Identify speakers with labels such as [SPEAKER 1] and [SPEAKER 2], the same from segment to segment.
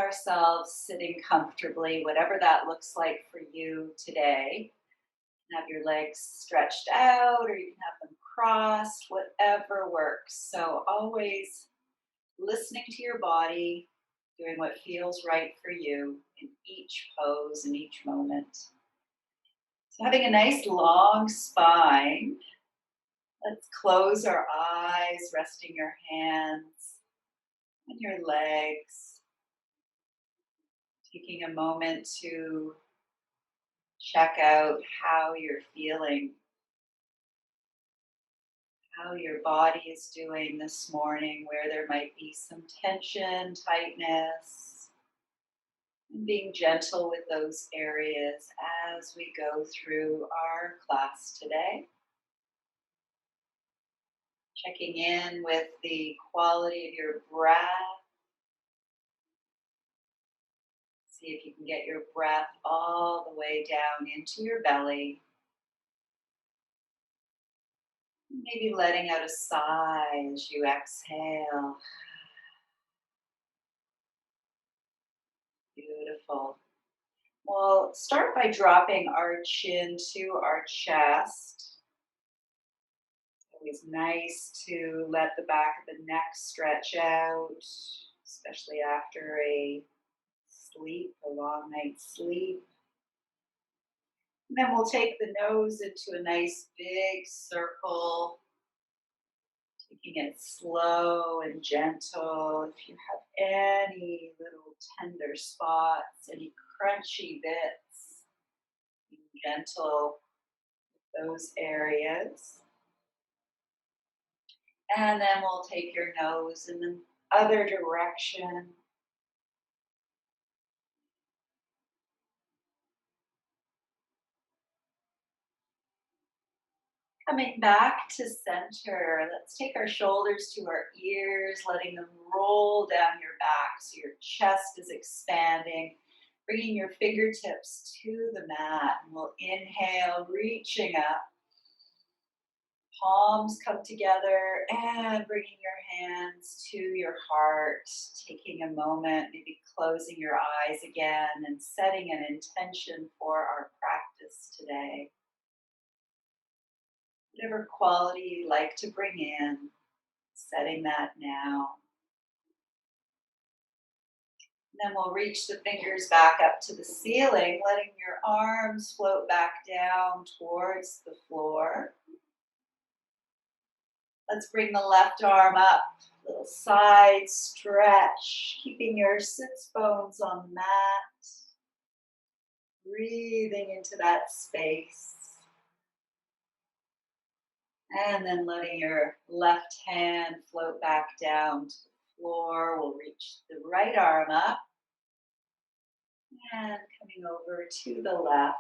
[SPEAKER 1] ourselves sitting comfortably, whatever that looks like for you today. You can have your legs stretched out or you can have them crossed, whatever works. So always listening to your body, doing what feels right for you in each pose and each moment. So having a nice long spine. Let's close our eyes, resting your hands on your legs. Taking a moment to check out how you're feeling, how your body is doing this morning, where there might be some tension, tightness, and being gentle with those areas as we go through our class today. Checking in with the quality of your breath. See if you can get your breath all the way down into your belly. Maybe letting out a sigh as you exhale. Beautiful. We'll start by dropping our chin to our chest. Always nice to let the back of the neck stretch out, especially after a long night's sleep. And then we'll take the nose into a nice big circle, taking it slow and gentle. If you have any little tender spots, any crunchy bits, be gentle with those areas. And then we'll take your nose in the other direction. Coming back to center, let's take our shoulders to our ears, letting them roll down your back so your chest is expanding, bringing your fingertips to the mat. And we'll inhale, reaching up. Palms come together and bringing your hands to your heart, taking a moment, maybe closing your eyes again and setting an intention for our practice today. Whatever quality you'd like to bring in, setting that now. And then we'll reach the fingers back up to the ceiling, letting your arms float back down towards the floor. Let's bring the left arm up, little side stretch, keeping your sits bones on the mat. Breathing into that space. And then letting your left hand float back down to the floor. We'll reach the right arm up. And coming over to the left.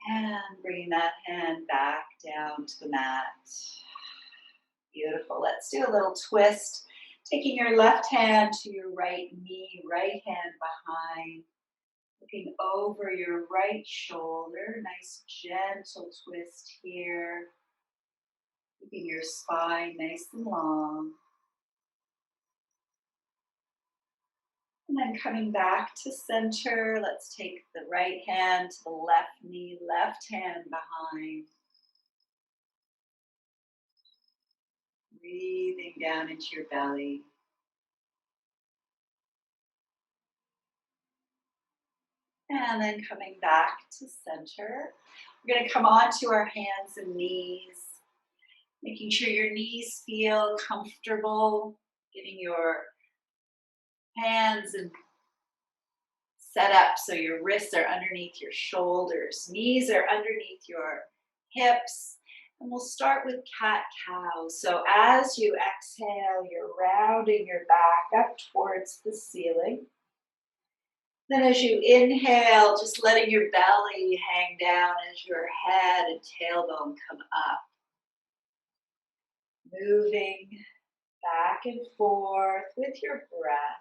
[SPEAKER 1] And bringing that hand back down to the mat. Beautiful. Let's do a little twist. Taking your left hand to your right knee, right hand behind. Looking over your right shoulder. Nice gentle twist here. Keeping your spine nice and long. And then coming back to center, let's take the right hand to the left knee, left hand behind. Breathing down into your belly. And then coming back to center. We're going to come onto our hands and knees, making sure your knees feel comfortable, getting your hands and set up so your wrists are underneath your shoulders, knees are underneath your hips. And we'll start with cat-cow. So as you exhale, you're rounding your back up towards the ceiling. Then as you inhale, just letting your belly hang down as your head and tailbone come up. Moving back and forth with your breath.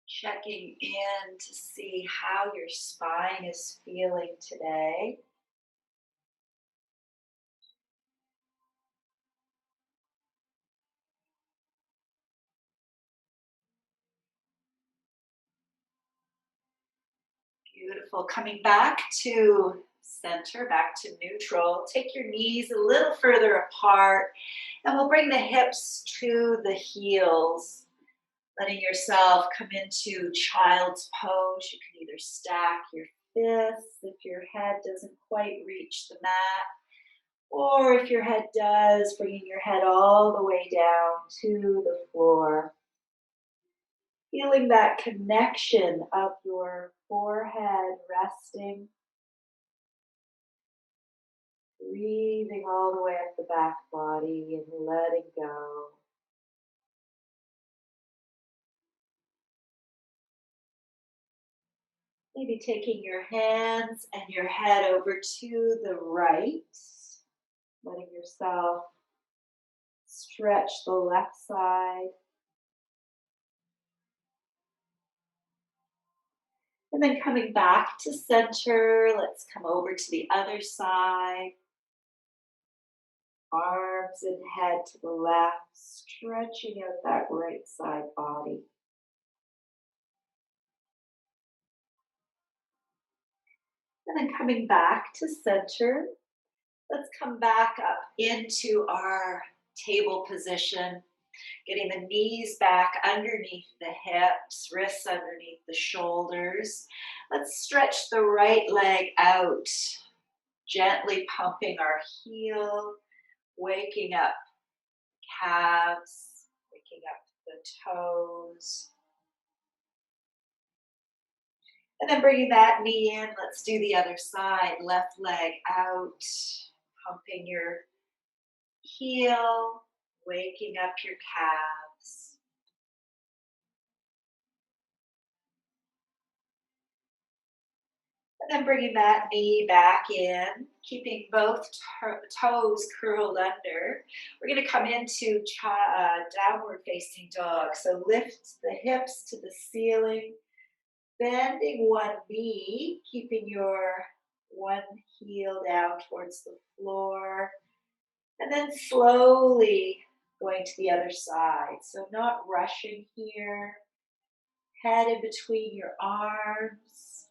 [SPEAKER 1] Checking in to see how your spine is feeling today. Beautiful. Coming back to center, back to neutral. Take your knees a little further apart, and we'll bring the hips to the heels, letting yourself come into child's pose. You can either stack your fists if your head doesn't quite reach the mat, or if your head does, bringing your head all the way down to the floor. Feeling that connection of your forehead resting, breathing all the way up the back body and letting go. Maybe taking your hands and your head over to the right, letting yourself stretch the left side. And then coming back to center, let's come over to the other side. Arms and head to the left, stretching out that right side body. And then coming back to center, let's come back up into our table position, getting the knees back underneath the hips, wrists underneath the shoulders. Let's stretch the right leg out, gently pumping our heel, waking up calves, waking up the toes. And then bringing that knee in, let's do the other side. Left leg out, pumping your heel, waking up your calves. And then bringing that knee back in, keeping both toes curled under. We're going to come into downward facing dog. So lift the hips to the ceiling, bending one knee, keeping your one heel down towards the floor, and then slowly going to the other side. So not rushing here, head in between your arms,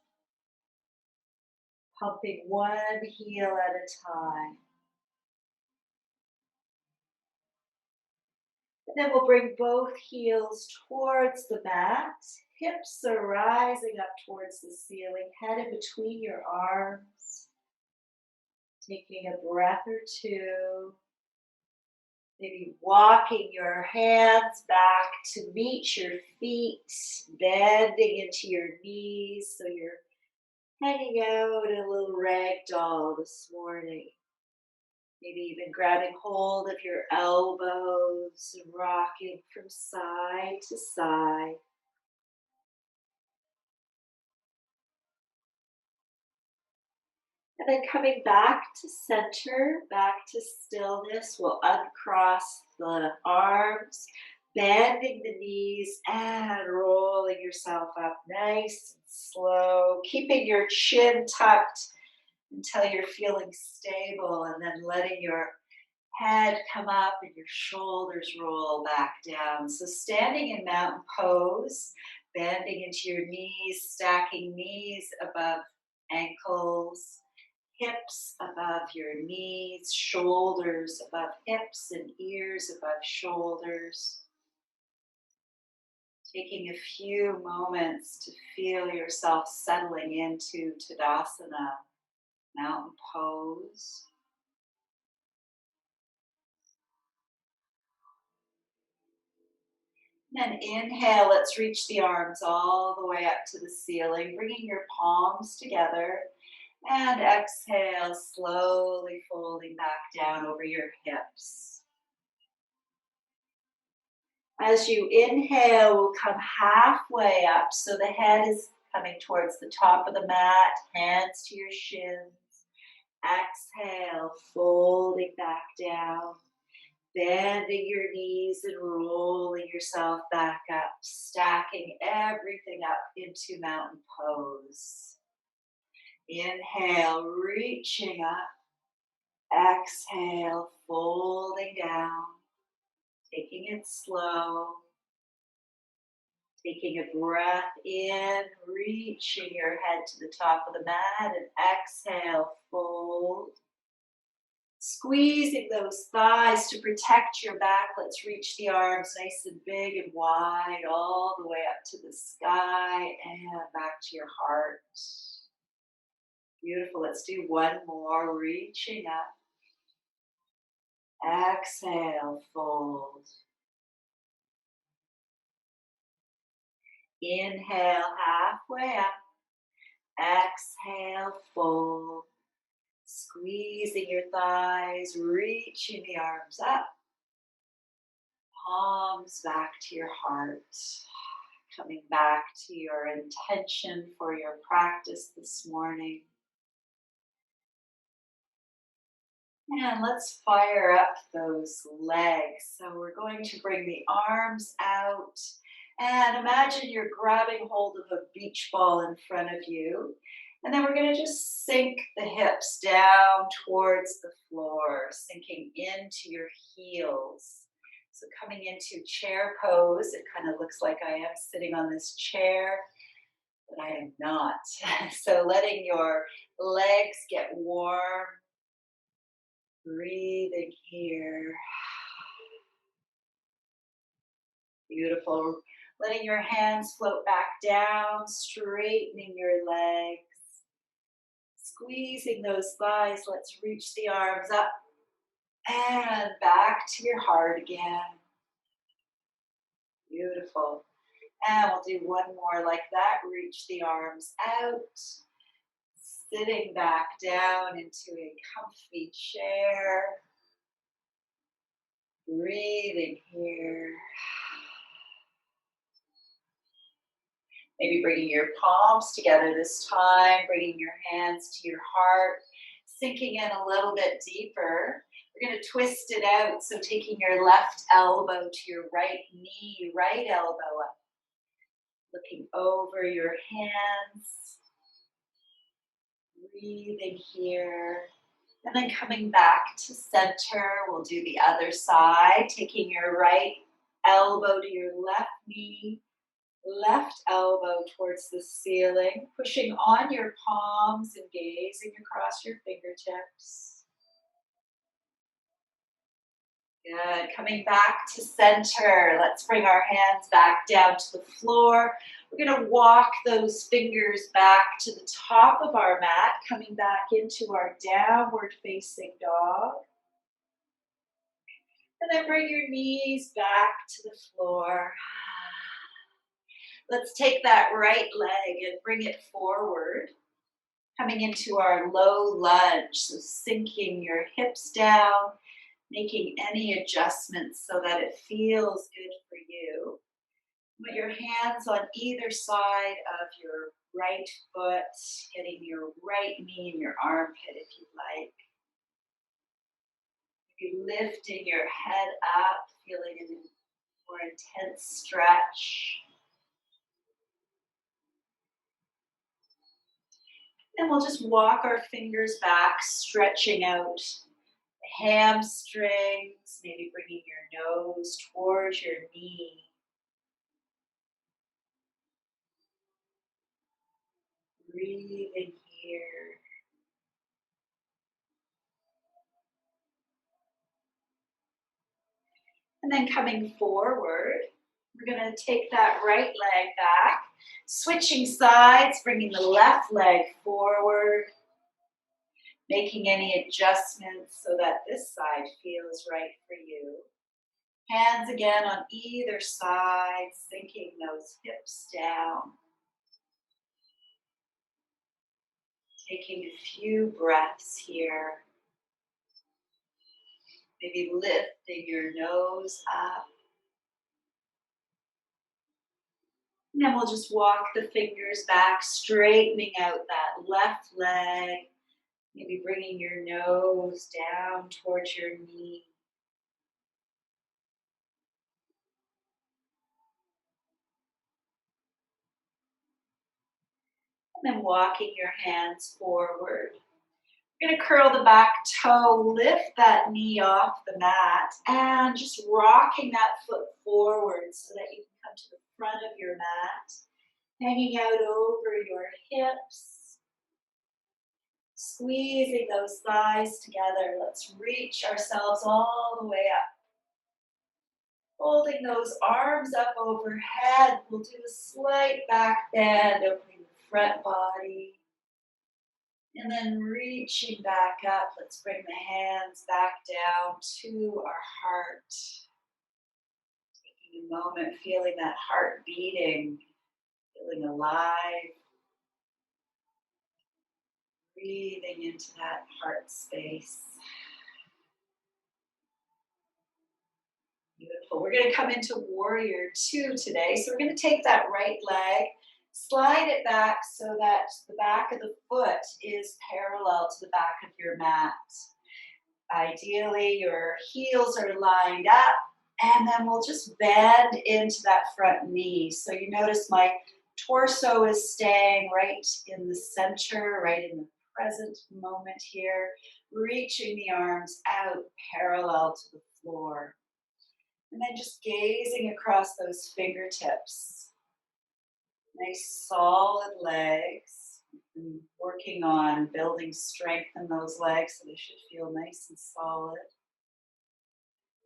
[SPEAKER 1] pumping one heel at a time. And then we'll bring both heels towards the mat. Hips are rising up towards the ceiling, head in between your arms. Taking a breath or two. Maybe walking your hands back to meet your feet, bending into your knees so you're hanging out in a little rag doll this morning. Maybe even grabbing hold of your elbows and rocking from side to side. And then coming back to center, back to stillness, we'll uncross the arms, bending the knees and rolling yourself up nice and slow, keeping your chin tucked until you're feeling stable, and then letting your head come up and your shoulders roll back down. So standing in mountain pose, bending into your knees, stacking knees above ankles, hips above your knees, shoulders above hips, and ears above shoulders. Taking a few moments to feel yourself settling into Tadasana, mountain pose. And inhale, let's reach the arms all the way up to the ceiling, bringing your palms together. And exhale, slowly folding back down over your hips. As you inhale, we'll come halfway up, so the head is coming towards the top of the mat, hands to your shins. Exhale, folding back down, bending your knees and rolling yourself back up, stacking everything up into mountain pose. Inhale, reaching up. Exhale, folding down, taking it slow. Taking a breath in, reaching your head to the top of the mat, and exhale, fold. Squeezing those thighs to protect your back. Let's reach the arms nice and big and wide, all the way up to the sky and back to your heart. Beautiful. Let's do one more. Reaching up. Exhale, fold. Inhale, halfway up. Exhale, fold. Squeezing your thighs, reaching the arms up. Palms back to your heart. Coming back to your intention for your practice this morning. And let's fire up those legs. So we're going to bring the arms out and imagine you're grabbing hold of a beach ball in front of you. And then we're going to just sink the hips down towards the floor, sinking into your heels. So coming into chair pose, it kind of looks like I am sitting on this chair, but I am not. So letting your legs get warm. Breathing here. Beautiful. Letting your hands float back down, straightening your legs. Squeezing those thighs. Let's reach the arms up and back to your heart again. Beautiful. And we'll do one more like that. Reach the arms out. Sitting back down into a comfy chair. Breathing here. Maybe bringing your palms together this time, bringing your hands to your heart, sinking in a little bit deeper. We're going to twist it out, so taking your left elbow to your right knee, right elbow up. Looking over your hands. Breathing here. And then coming back to center, we'll do the other side, taking your right elbow to your left knee. Left elbow towards the ceiling, pushing on your palms and gazing across your fingertips. Good. Coming back to center. Let's bring our hands back down to the floor. We're going to walk those fingers back to the top of our mat, coming back into our downward facing dog. And then bring your knees back to the floor. Let's take that right leg and bring it forward, coming into our low lunge, so sinking your hips down, making any adjustments so that it feels good for you. Put your hands on either side of your right foot, getting your right knee in your armpit if you like. Maybe lifting your head up, feeling a more intense stretch. And we'll just walk our fingers back, stretching out the hamstrings, maybe bringing your nose towards your knee. Breathing here. And then coming forward, we're going to take that right leg back, switching sides, bringing the left leg forward, making any adjustments so that this side feels right for you. Hands again on either side, sinking those hips down. Taking a few breaths here. Maybe lifting your nose up. And then we'll just walk the fingers back, straightening out that left leg. Maybe bringing your nose down towards your knee. And then walking your hands forward. You're going to curl the back toe, lift that knee off the mat, and just rocking that foot forward so that you can come to the front of your mat, hanging out over your hips, squeezing those thighs together. Let's reach ourselves all the way up. Holding those arms up overhead, we'll do a slight back bend, opening the front body. And then reaching back up, let's bring the hands back down to our heart. Taking a moment, feeling that heart beating, feeling alive. Breathing into that heart space. Beautiful. We're going to come into warrior two today. So we're going to take that right leg, slide it back so that the back of the foot is parallel to the back of your mat. Ideally, your heels are lined up, and then we'll just bend into that front knee. So you notice my torso is staying right in the center, right in the present moment here, reaching the arms out parallel to the floor. And then just gazing across those fingertips. Nice solid legs. And working on building strength in those legs so they should feel nice and solid.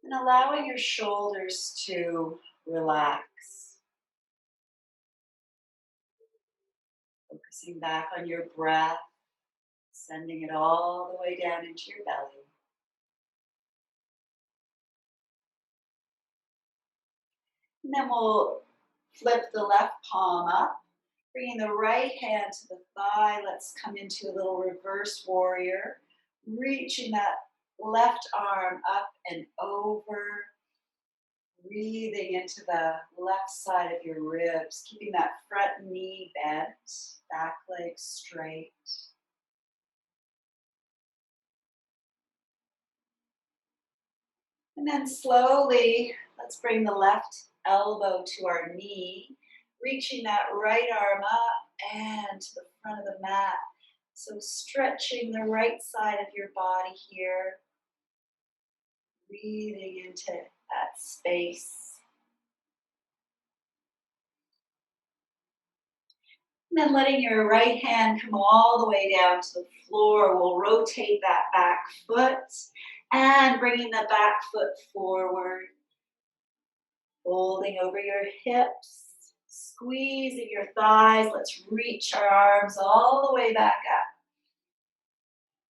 [SPEAKER 1] And allowing your shoulders to relax. Focusing back on your breath, sending it all the way down into your belly. And then we'll flip the left palm up, bringing the right hand to the thigh. Let's come into a little reverse warrior, reaching that left arm up and over, breathing into the left side of your ribs, keeping that front knee bent, back leg straight. And then slowly, let's bring the left elbow to our knee, reaching that right arm up and to the front of the mat. So stretching the right side of your body here, breathing into that space. And then letting your right hand come all the way down to the floor. We'll rotate that back foot and bringing the back foot forward. Folding over your hips, squeezing your thighs. Let's reach our arms all the way back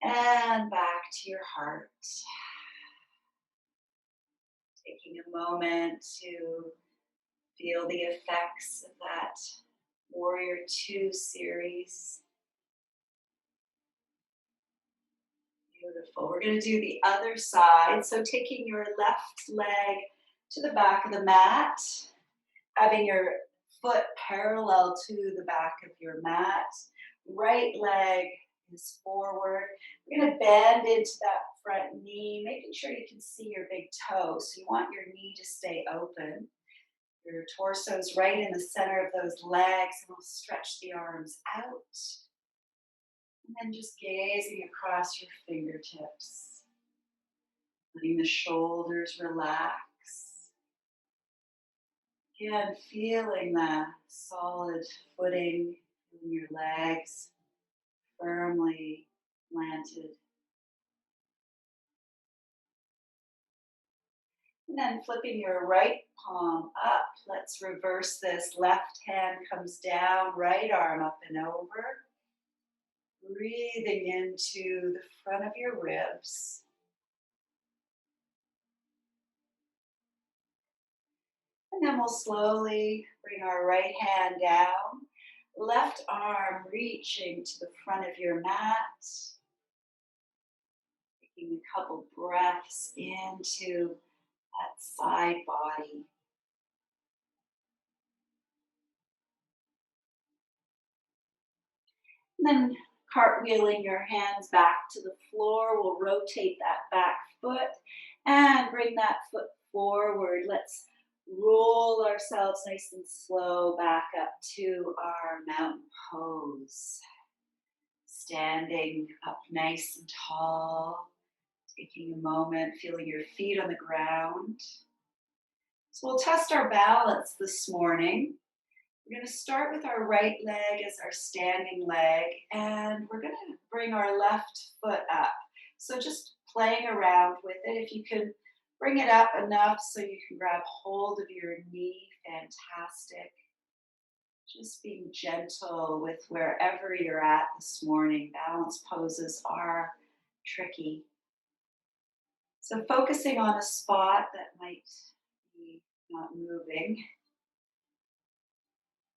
[SPEAKER 1] up and back to your heart. Taking a moment to feel the effects of that Warrior 2 series. Beautiful. We're going to do the other side. So taking your left leg to the back of the mat, having your foot parallel to the back of your mat. Right leg is forward. We're going to bend into that front knee, making sure you can see your big toe. So you want your knee to stay open. Your torso is right in the center of those legs, and we'll stretch the arms out. And then just gazing across your fingertips, letting the shoulders relax. Again, feeling that solid footing in your legs, firmly planted. And then flipping your right palm up, let's reverse this. Left hand comes down, right arm up and over. Breathing into the front of your ribs. And then we'll slowly bring our right hand down, left arm reaching to the front of your mat. Taking a couple breaths into that side body. And then cartwheeling your hands back to the floor, we'll rotate that back foot and bring that foot forward. Let's roll ourselves nice and slow back up to our mountain pose. Standing up nice and tall, taking a moment, feeling your feet on the ground. So we'll test our balance this morning. We're going to start with our right leg as our standing leg, and we're going to bring our left foot up. So just playing around with it. If you can bring it up enough so you can grab hold of your knee, fantastic. Just being gentle with wherever you're at this morning. Balance poses are tricky. So focusing on a spot that might be not moving.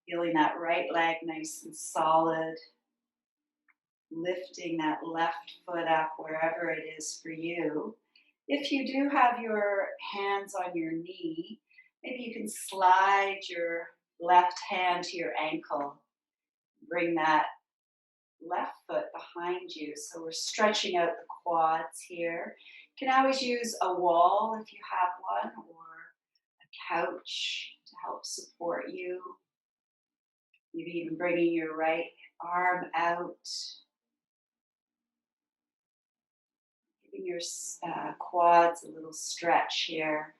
[SPEAKER 1] Feeling that right leg nice and solid. Lifting that left foot up wherever it is for you. If you do have your hands on your knee, maybe you can slide your left hand to your ankle. Bring that left foot behind you. So we're stretching out the quads here. You can always use a wall if you have one, or a couch to help support you. Maybe even bringing your right arm out. Giving your quads a little stretch here.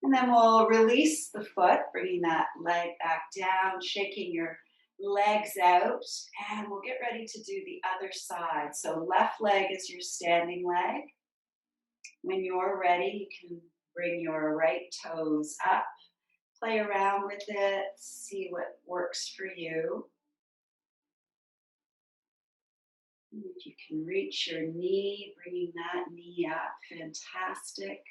[SPEAKER 1] And then we'll release the foot, bringing that leg back down, shaking your legs out, and we'll get ready to do the other side. So left leg is your standing leg. When you're ready, you can bring your right toes up, play around with it, see what works for you. And if you can reach your knee, bringing that knee up, fantastic.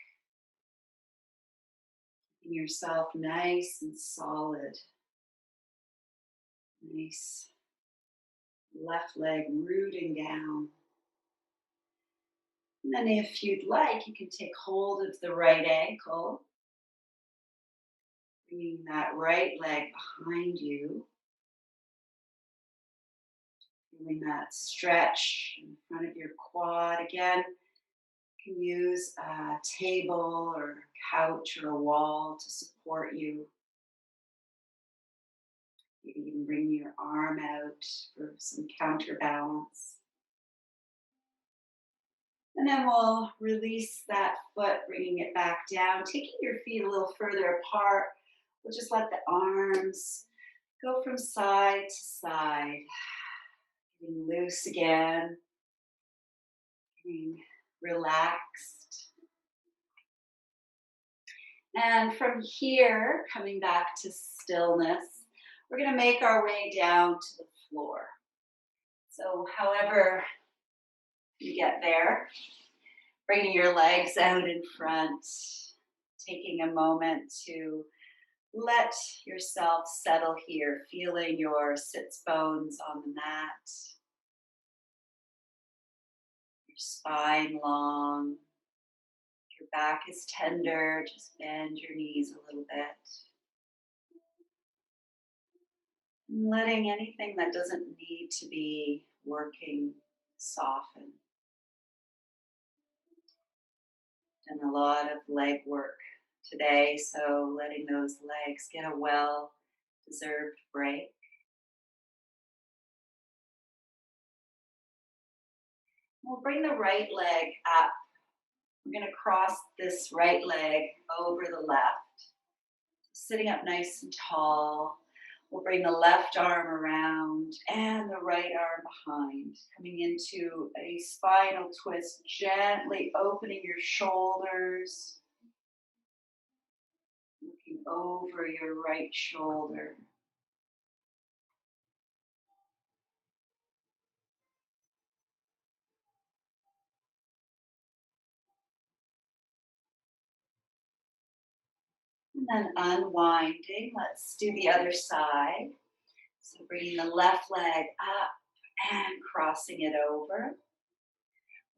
[SPEAKER 1] Keeping yourself nice and solid. Nice. Left leg rooting down. And then if you'd like, you can take hold of the right ankle, bringing that right leg behind you, feeling that stretch in front of your quad. Again, you can use a table or a couch or a wall to support you. Maybe even bring your arm out for some counterbalance. And then we'll release that foot, bringing it back down, taking your feet a little further apart. We'll just let the arms go from side to side. Getting loose again. Getting relaxed. And from here, coming back to stillness, we're going to make our way down to the floor. So however you get there, bringing your legs out in front, taking a moment to let yourself settle here, feeling your sits bones on the mat, your spine long, your back is tender, just bend your knees a little bit. And letting anything that doesn't need to be working soften. Done a lot of leg work today, so letting those legs get a well-deserved break. We'll bring the right leg up. We're going to cross this right leg over the left. Sitting up nice and tall. We'll bring the left arm around and the right arm behind. Coming into a spinal twist, gently opening your shoulders. Looking over your right shoulder. And then unwinding. Let's do the other side. So bringing the left leg up and crossing it over.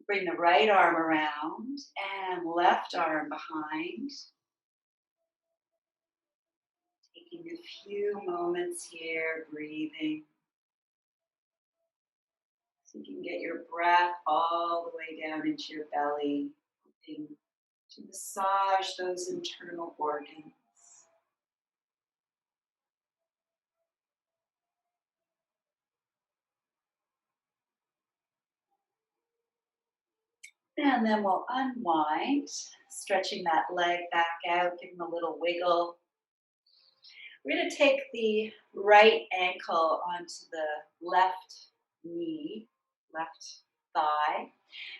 [SPEAKER 1] Bring the right arm around and left arm behind. Taking a few moments here, breathing. So you can get your breath all the way down into your belly, helping to massage those internal organs. And then we'll unwind, stretching that leg back out, give them a little wiggle. We're going to take the right ankle onto the left knee, left thigh,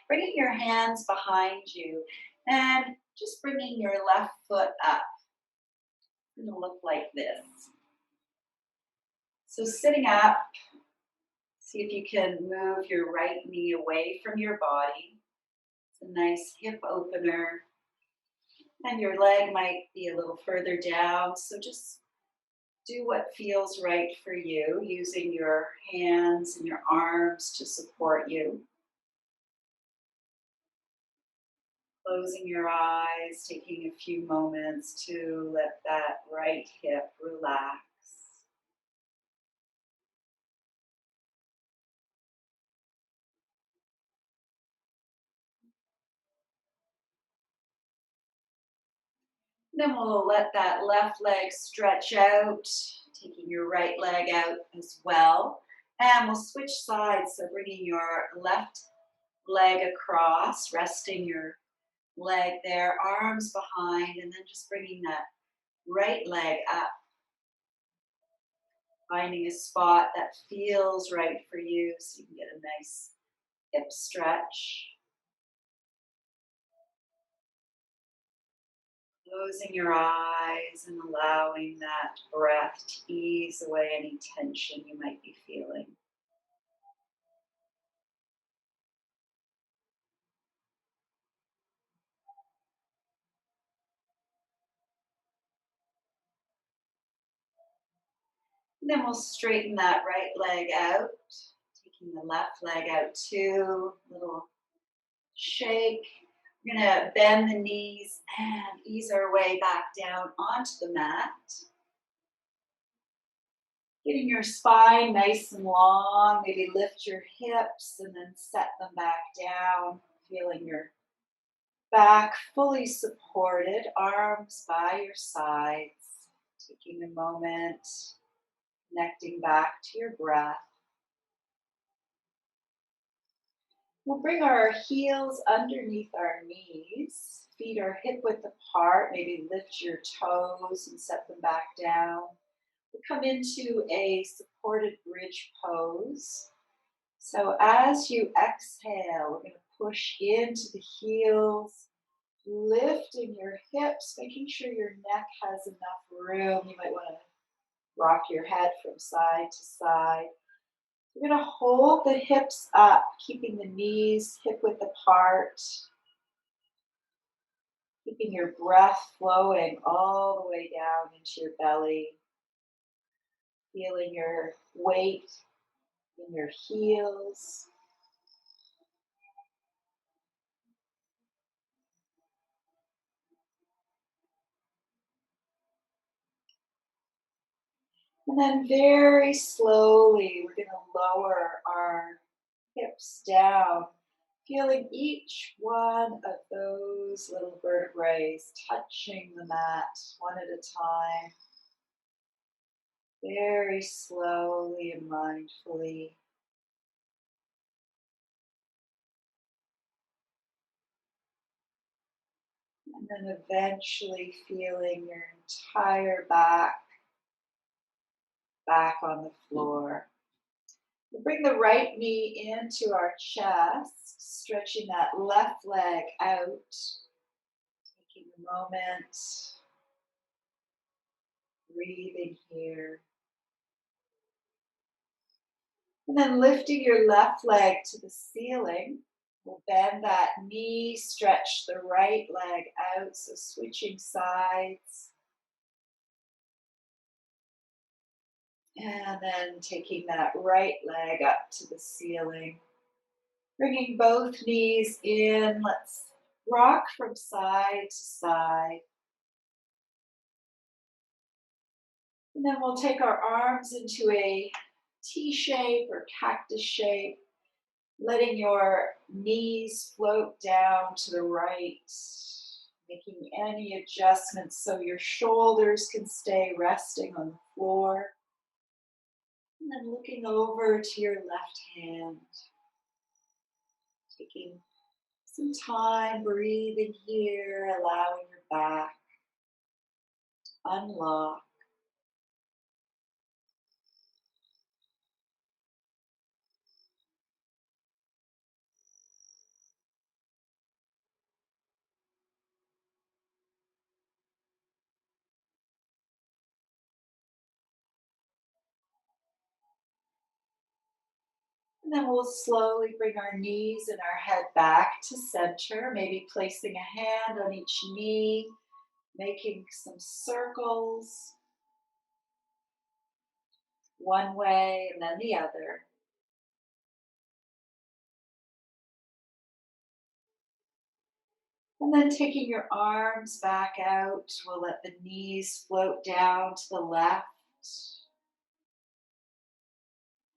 [SPEAKER 1] bringing your hands behind you and just bringing your left foot up. It's going to look like this. So sitting up, see if you can move your right knee away from your body. It's a nice hip opener. And your leg might be a little further down, so just do what feels right for you, using your hands and your arms to support you. Closing your eyes, taking a few moments to let that right hip relax. Then we'll let that left leg stretch out, taking your right leg out as well. And we'll switch sides, so bringing your left leg across, resting your leg there, arms behind, and then just bringing that right leg up, finding a spot that feels right for you so you can get a nice hip stretch. Closing your eyes and allowing that breath to ease away any tension you might be feeling. And then we'll straighten that right leg out, taking the left leg out too, little shake. We're gonna bend the knees and ease our way back down onto the mat. Getting your spine nice and long, maybe lift your hips and then set them back down, feeling your back fully supported, arms by your sides. Taking a moment, connecting back to your breath. We'll bring our heels underneath our knees, feet are hip width apart, maybe lift your toes and set them back down. We'll come into a supported bridge pose. So as you exhale, we're going to push into the heels, lifting your hips, making sure your neck has enough room. You might want to rock your head from side to side. We're going to hold the hips up, keeping the knees hip width apart, keeping your breath flowing all the way down into your belly, feeling your weight in your heels. And then very slowly, we're going to lower our hips down, feeling each one of those little vertebrae touching the mat one at a time, very slowly and mindfully. And then eventually feeling your entire back on the floor. We'll bring the right knee into our chest, stretching that left leg out. Taking a moment, breathing here. And then lifting your left leg to the ceiling. We'll bend that knee, stretch the right leg out, so switching sides. And then taking that right leg up to the ceiling. Bringing both knees in. Let's rock from side to side. And then we'll take our arms into a T shape or cactus shape, letting your knees float down to the right, making any adjustments so your shoulders can stay resting on the floor. And then looking over to your left hand, taking Some time breathing here, allowing your back to unlock. And then we'll slowly bring our knees and our head back to center, maybe placing a hand on each knee, making some circles one way and then the other. And then taking your arms back out, we'll let the knees float down to the left,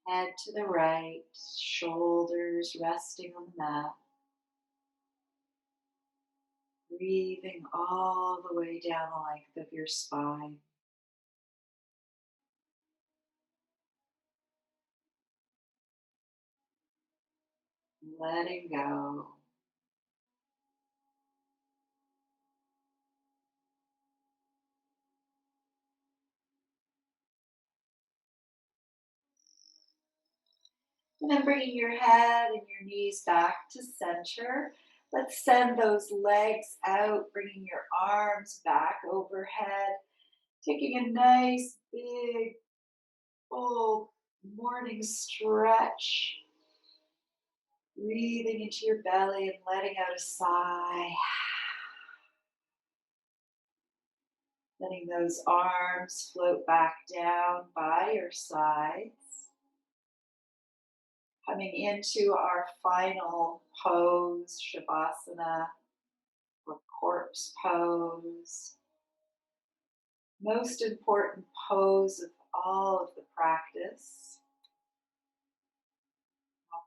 [SPEAKER 1] head to the right, shoulders resting on the mat. Breathing all the way down the length of your spine. Letting go. And then bringing your head and your knees back to center. Let's send those legs out, bringing your arms back overhead. Taking a nice, big, full morning stretch. Breathing into your belly and letting out a sigh. Letting those arms float back down by your sides. Coming into our final pose, Shavasana, or corpse pose. Most important pose of all of the practice.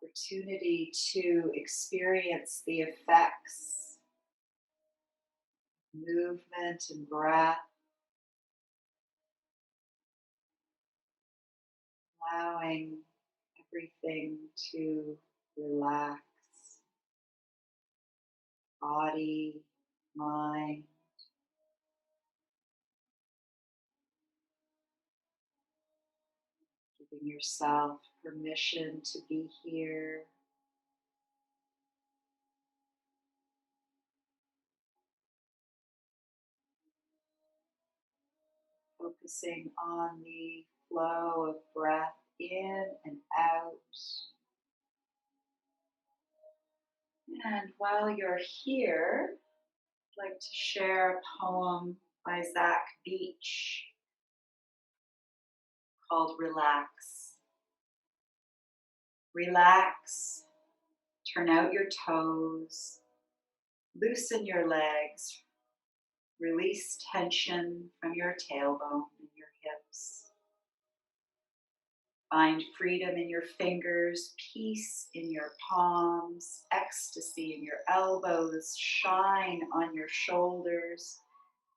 [SPEAKER 1] Opportunity to experience the effects, movement and breath. Allowing everything to relax. Body, mind. Giving yourself permission to be here. Focusing on the flow of breath in and out. And while you're here, I'd like to share a poem by Zach Beach called Relax. Relax, turn out your toes, loosen your legs, release tension from your tailbone and your hips. Find freedom in your fingers, peace in your palms, ecstasy in your elbows, shine on your shoulders,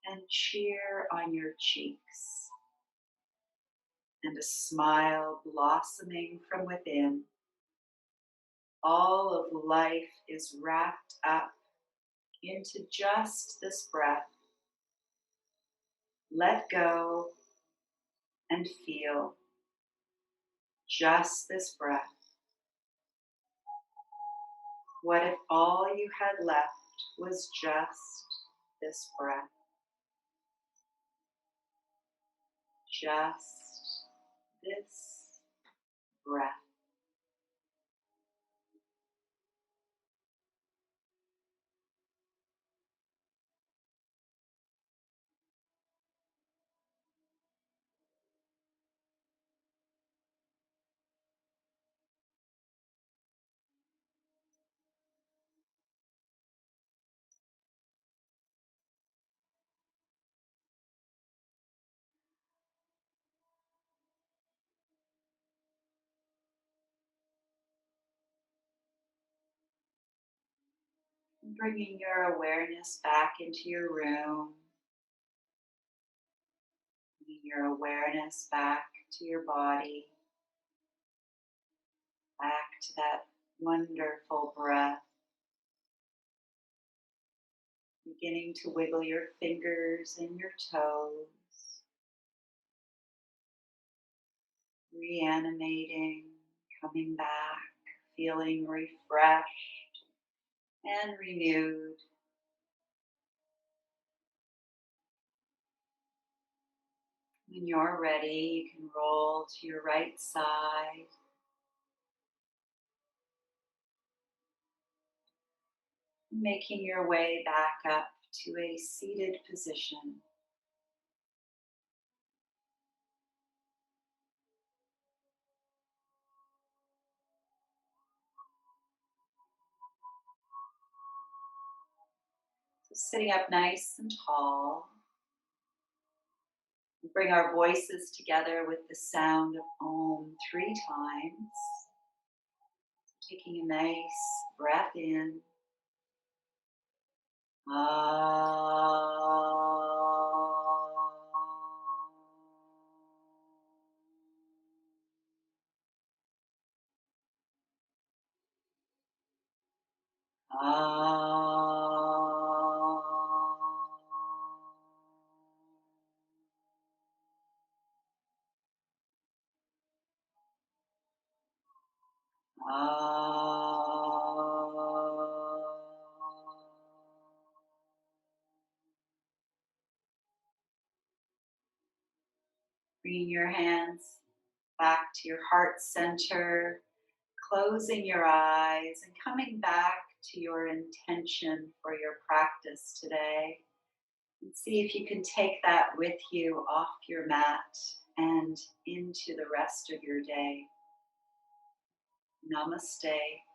[SPEAKER 1] and cheer on your cheeks. And a smile blossoming from within. All of life is wrapped up into just this breath. Let go and feel just this breath. What if all you had left was just this breath? Just this breath. Bringing your awareness back into your room. Bringing your awareness back to your body. Back to that wonderful breath. Beginning to wiggle your fingers and your toes, reanimating, coming back, feeling refreshed and renewed. When you're ready, you can roll to your right side, making your way back up to a seated position. So sitting up nice and tall, we bring our voices together with the sound of Om 3 times. Taking a nice breath in. Ah. Bringing your hands back to your heart center, closing your eyes and coming back to your intention for your practice today. And see if you can take that with you off your mat and into the rest of your day. Namaste.